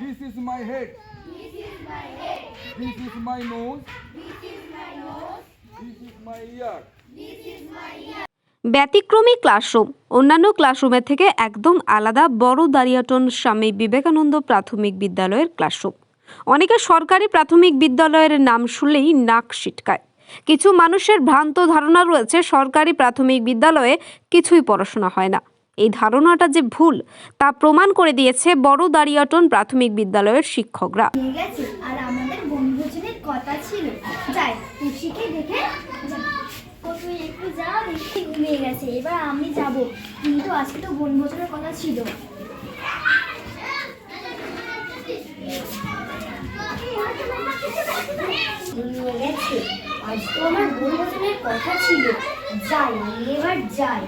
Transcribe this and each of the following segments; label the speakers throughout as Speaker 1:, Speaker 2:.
Speaker 1: This is my head. This is my nose. This is my ear.
Speaker 2: ব্যতিক্রমী classroom অন্যান্য ক্লাসরুমের থেকে একদম আলাদা বড় দাঁড়িয়াটন স্বামী বিবেকানন্দ প্রাথমিক বিদ্যালয়ের ক্লাসরুম। অনেকে সরকারি প্রাথমিক বিদ্যালয়ের নাম শুনলেই নাক সিটকায়। কিছু মানুষের ভ্রান্ত ধারণা রয়েছে সরকারি প্রাথমিক বিদ্যালয়ে কিছুই পড়াশোনা হয় না। এই ধারণাটা যে ভুল তা প্রমাণ করে দিয়েছে বড় দাঁড়িয়াটন প্রাথমিক বিদ্যালয়ের শিক্ষকরা।
Speaker 3: আর আমাদের বনভোজনের কথা ছিল, যাই খুশিকে দেখে তুই একটু যা, দেখি ঘুমিয়ে গেছে, এবার আমি যাব, কিন্তু আজকে তো বনভোজনের কথা ছিল। গেছে, আজ তো আমার বনভোজনের কথা ছিল, যাই এবার যাই।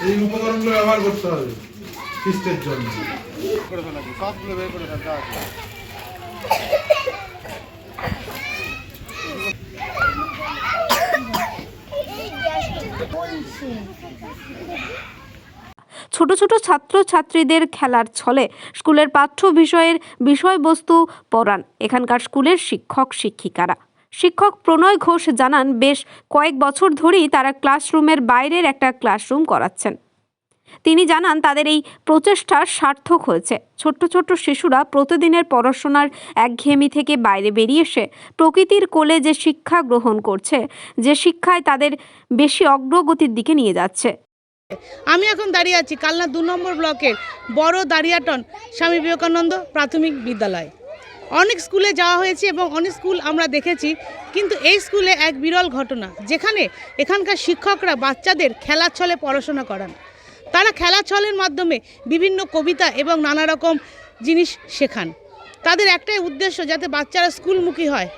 Speaker 4: এই উপকরণগুলো ব্যবহার করতে হবে ফিস্টের জন্য। সবগুলো বের করে ফেলতে হবে।
Speaker 2: ছোট ছোট ছাত্রছাত্রীদের খেলার ছলে স্কুলের পাঠ্য বিষয়ের বিষয়বস্তু পড়ান এখানকার স্কুলের শিক্ষক শিক্ষিকারা। শিক্ষক প্রণয় ঘোষ জানান, বেশ কয়েক বছর ধরেই তারা ক্লাসরুমের বাইরের একটা ক্লাসরুম করাচ্ছেন। তিনি জানান, তাদের এই প্রচেষ্টা সার্থক হয়েছে। ছোট্ট ছোট্ট শিশুরা প্রতিদিনের পড়াশোনার একঘেয়েমি থেকে বাইরে বেরিয়ে এসে প্রকৃতির কোলে যে শিক্ষা গ্রহণ করছে, যে শিক্ষায় তাদের বেশি অগ্রগতির দিকে নিয়ে যাচ্ছে।
Speaker 5: আমি এখন দাঁড়িয়ে আছি কালনা 2 নম্বর ব্লকের বড় দাঁড়িয়াটন স্বামী বিবেকানন্দ প্রাথমিক বিদ্যালয়। অনেক স্কুলে যাওয়া হয়েছে এবং অনেক স্কুল আমরা দেখেছি, কিন্তু এই স্কুলে এক বিরল ঘটনা, যেখানে এখানকার শিক্ষকরা বাচ্চাদের খেলার ছলে পড়াশোনা করান। তারা খেলার ছলের মাধ্যমে বিভিন্ন কবিতা এবং নানা রকম জিনিস শেখান। তাদের একটাই উদ্দেশ্য, যাতে বাচ্চারা স্কুলমুখী হয়,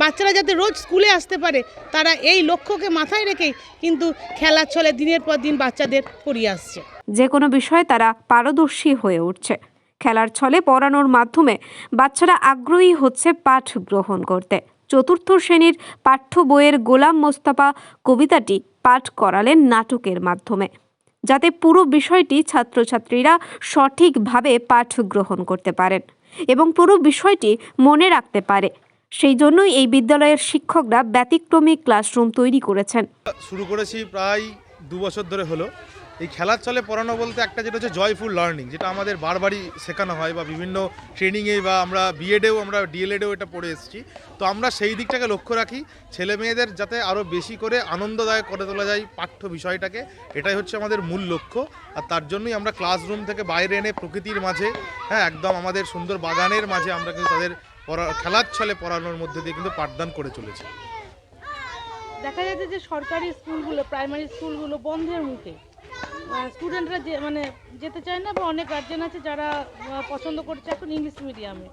Speaker 5: বাচ্চারা যাতে রোজ স্কুলে আসতে পারে, তারা এই লক্ষ্যকে মাথায় রেখেই কিন্তু খেলার ছলে দিনের পর দিন বাচ্চাদের পড়িয়ে আসছে।
Speaker 2: যে কোনো বিষয়ে তারা পারদর্শী হয়ে উঠছে। খেলার ছলে পড়ানোর মাধ্যমে বাচ্চারা আগ্রহী হচ্ছে পাঠ গ্রহণ করতে। 4র্থ শ্রেণীর পাঠ্য বইয়ের গোলাম মোস্তফা কবিতাটি পাঠ করালেন নাটকের মাধ্যমে, যাতে পুরো বিষয়টি ছাত্রছাত্রীরা সঠিকভাবে পাঠ গ্রহণ করতে পারেন এবং পুরো বিষয়টি মনে রাখতে পারে। সেই জন্যই এই বিদ্যালয়ের শিক্ষকরা ব্যতিক্রমী ক্লাসরুম তৈরি করেছেন।
Speaker 4: শুরু করেছি প্রায় 2 বছর ধরে হলো। এই খেলার ছলে পড়ানো বলতে একটা যেটা হচ্ছে জয়ফুল লার্নিং, যেটা আমাদের বারবারই শেখানো হয় বা বিভিন্ন ট্রেনিংয়ে, বা আমরা বিএডেও, আমরা ডিএলএডেও এটা পড়ে এসেছি। তো আমরা সেই দিকটাকে লক্ষ্য রাখি, ছেলে মেয়েদের যাতে আরও বেশি করে আনন্দদায়ক করে তোলা যায় পাঠ্য বিষয়টাকে, এটাই হচ্ছে আমাদের মূল লক্ষ্য। আর তার জন্যই আমরা ক্লাসরুম থেকে বাইরে এনে প্রকৃতির মাঝে, একদম আমাদের সুন্দর বাগানের মাঝে আমরা কিন্তু তাদের খেলার ছলে পড়ানোর মধ্যে দিয়ে কিন্তু পাঠদান করে চলেছি।
Speaker 5: দেখা যাচ্ছে যে সরকারি স্কুলগুলো, প্রাইমারি স্কুলগুলো বন্ধের মুখে, স্টুডেন্টরা যেতে চায় না, বা অনেক গার্জেন আছে যারা পছন্দ করছে এখন ইংলিশ মিডিয়ামে।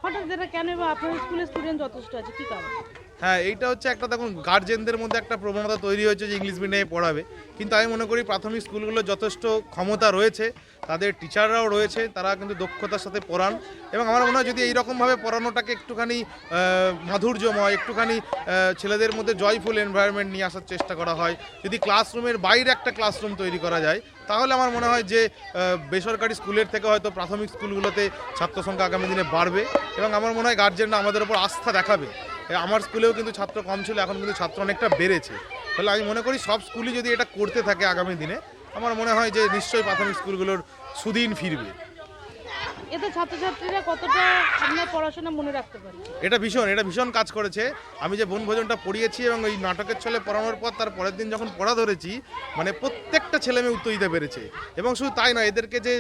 Speaker 5: হঠাৎ এটা কেন, বা আপনার স্কুলের স্টুডেন্ট যথেষ্ট আছে, কী কারণ?
Speaker 4: এইটা হচ্ছে একটা, দেখুন, গার্জেনদের মধ্যে একটা প্রবণতা তৈরি হয়েছে যে ইংলিশ মিডিয়ামে পড়াবে, কিন্তু আমি মনে করি প্রাথমিক স্কুলগুলো যথেষ্ট ক্ষমতা রয়েছে, তাদের টিচাররাও রয়েছে, তারা কিন্তু দক্ষতার সাথে পড়ান। এবং আমার মনে হয় যদি এইরকমভাবে পড়ানোটাকে একটুখানি মাধুর্যময়, একটুখানি ছেলেদের মধ্যে জয়ফুল এনভায়রনমেন্ট নিয়ে আসার চেষ্টা করা হয়, যদি ক্লাসরুমের বাইরে একটা ক্লাসরুম তৈরি করা যায়, তাহলে আমার মনে হয় যে বেসরকারি স্কুলের থেকে হয়তো প্রাথমিক স্কুলগুলোতে ছাত্র সংখ্যা আগামী দিনে বাড়বে। এবং আমার মনে হয় গার্জেনরা আমাদের ওপর আস্থা দেখাবে। আমার স্কুলেও কিন্তু ছাত্র কম ছিল, এখন কিন্তু ছাত্র অনেকটা বেড়েছে। তাহলে আমি মনে করি সব স্কুলই যদি এটা করতে থাকে আগামী দিনে, আমার মনে হয় যে নিশ্চয়ই প্রাথমিক স্কুলগুলোর সুদিন ফিরবে।
Speaker 5: এতে ছাত্রছাত্রীরা কতটা আপনার পড়াশোনা মনে রাখতে পারে?
Speaker 4: এটা ভীষণ কাজ করেছে। আমি যে বনভোজনটা পড়িয়েছি এবং এই নাটকের ছলে পড়ানোর পর তার পরের দিন যখন পড়া ধরেছি, মানে প্রত্যেকটা ছেলে মেয়ে উত্তর দিতে পেরেছে। এবং শুধু তাই নয়, এদেরকে যে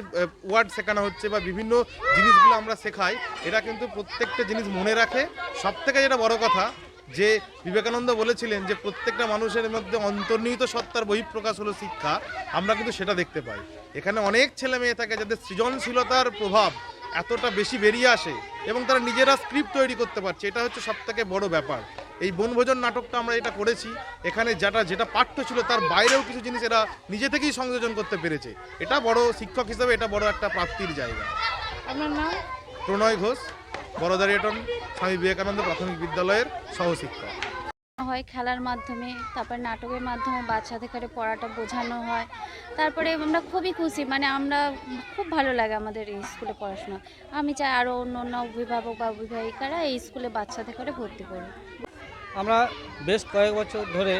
Speaker 4: ওয়ার্ড শেখানো হচ্ছে বা বিভিন্ন জিনিসগুলো আমরা শেখাই, এটা কিন্তু প্রত্যেকটা জিনিস মনে রাখে। সবথেকে যেটা বড় কথা, যে বিবেকানন্দ বলেছিলেন যে প্রত্যেকটা মানুষের মধ্যে অন্তর্নিহিত সত্তার বহিঃপ্রকাশ হলো শিক্ষা, আমরা কিন্তু সেটা দেখতে পাই। এখানে অনেক ছেলে মেয়ে থাকে যাদের সৃজনশীলতার প্রভাব এতটা বেশি বেরিয়ে আসে এবং তারা নিজেরা স্ক্রিপ্ট তৈরি করতে পারছে, এটা হচ্ছে সবথেকে বড় ব্যাপার। এই বনভোজন নাটকটা আমরা এটা করেছি, এখানে যেটা পাঠ্য ছিল তার বাইরেও কিছু জিনিস এরা নিজে থেকেই সংযোজন করতে পেরেছে। এটা বড়, শিক্ষক হিসেবে এটা বড় একটা প্রাপ্তির জায়গা।
Speaker 5: আপনার নাম?
Speaker 4: প্রণয় ঘোষ, বড় দাঁড়িয়াটন স্বামী বিবেকানন্দ প্রাথমিক বিদ্যালয়ের সহশিক্ষক।
Speaker 6: হয় খেলার মাধ্যমে, তারপর নাটকের মাধ্যমে বাচ্চাদের করে পড়াটা বোঝানো হয়। তারপরে আমরা খুবই খুশি, মানে আমরা খুব ভালো লাগে আমাদের এই স্কুলে পড়াশোনা। আমি চাই আরও অন্য অন্য অভিভাবক বা অভিভাবিকারা এই স্কুলে বাচ্চাদের করে ভর্তি করুন।
Speaker 7: আমরা বেশ কয়েক বছর ধরে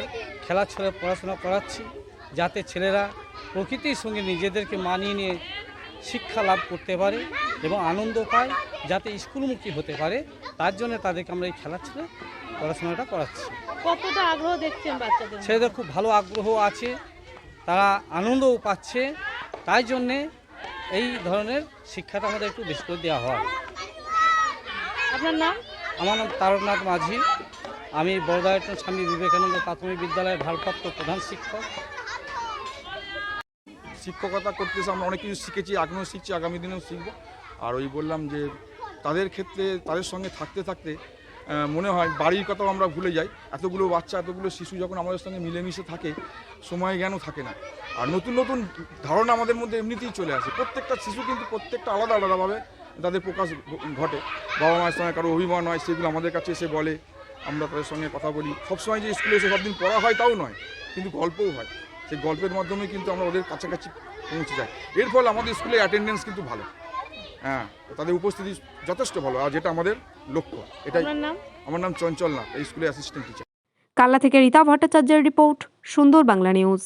Speaker 7: খেলার ছলে পড়াশোনা করাচ্ছি, যাতে ছেলেরা প্রকৃতির সঙ্গে নিজেদেরকে মানিয়ে নিয়ে শিক্ষা লাভ করতে পারে এবং আনন্দ পায়, যাতে স্কুলমুখী হতে পারে। তার জন্য তাদেরকে আমরা এই খেলার ছলে পড়াশোনাটা করাচ্ছি।
Speaker 5: কতটা আগ্রহ দেখছেন বাচ্চাদের?
Speaker 7: ছেলেদের খুব ভালো আগ্রহ আছে, তারা আনন্দও পাচ্ছে, তাই জন্যে এই ধরনের শিক্ষাটা আমাদের একটু বেশি করে দেওয়া হয়।
Speaker 5: আপনার নাম?
Speaker 7: আমার নাম তারকনাথ মাঝি, আমি বড়দায়টন স্বামী বিবেকানন্দ প্রাথমিক বিদ্যালয়ের ভারপ্রাপ্ত প্রধান শিক্ষক।
Speaker 1: শিক্ষকতা করতে এসে আমরা অনেক কিছু শিখেছি, এখনও শিখছি, আগামী দিনেও শিখব। আর ওই বললাম যে তাদের ক্ষেত্রে তাদের সঙ্গে থাকতে থাকতে মনে হয় বাড়ির কথাও আমরা ভুলে যাই। এতগুলো বাচ্চা, এতগুলো শিশু যখন আমাদের সঙ্গে মিলেমিশে থাকে, সময় জ্ঞানও থাকে না। আর নতুন নতুন ধারণা আমাদের মধ্যে এমনিতেই চলে আসে। প্রত্যেকটা শিশু কিন্তু প্রত্যেকটা আলাদা আলাদাভাবে তাদের প্রকাশ ঘটে। বাবা মায়ের সঙ্গে কারো অভিমান হয়, সেগুলো আমাদের কাছে এসে বলে, আমরা তাদের সঙ্গে কথা বলি। সবসময় যে স্কুলে এসে সব দিন পড়া হয় তাও নয়, কিন্তু গল্পও হয়। সেই গল্পের মাধ্যমে কিন্তু আমরা ওদের কাছাকাছি পৌঁছে যাই। এর ফলে আমাদের স্কুলের অ্যাটেন্ডেন্স কিন্তু ভালো, হ্যাঁ, তাদের উপস্থিতি যথেষ্ট ভালো, আর যেটা আমাদের লক্ষ্য এটাই। আমার নাম চঞ্চল নাথ, এই স্কুলের অ্যাসিস্ট্যান্ট টিচার।
Speaker 2: কাল্লা থেকে রীতা ভট্টাচার্যের রিপোর্ট, সুন্দর বাংলা নিউজ।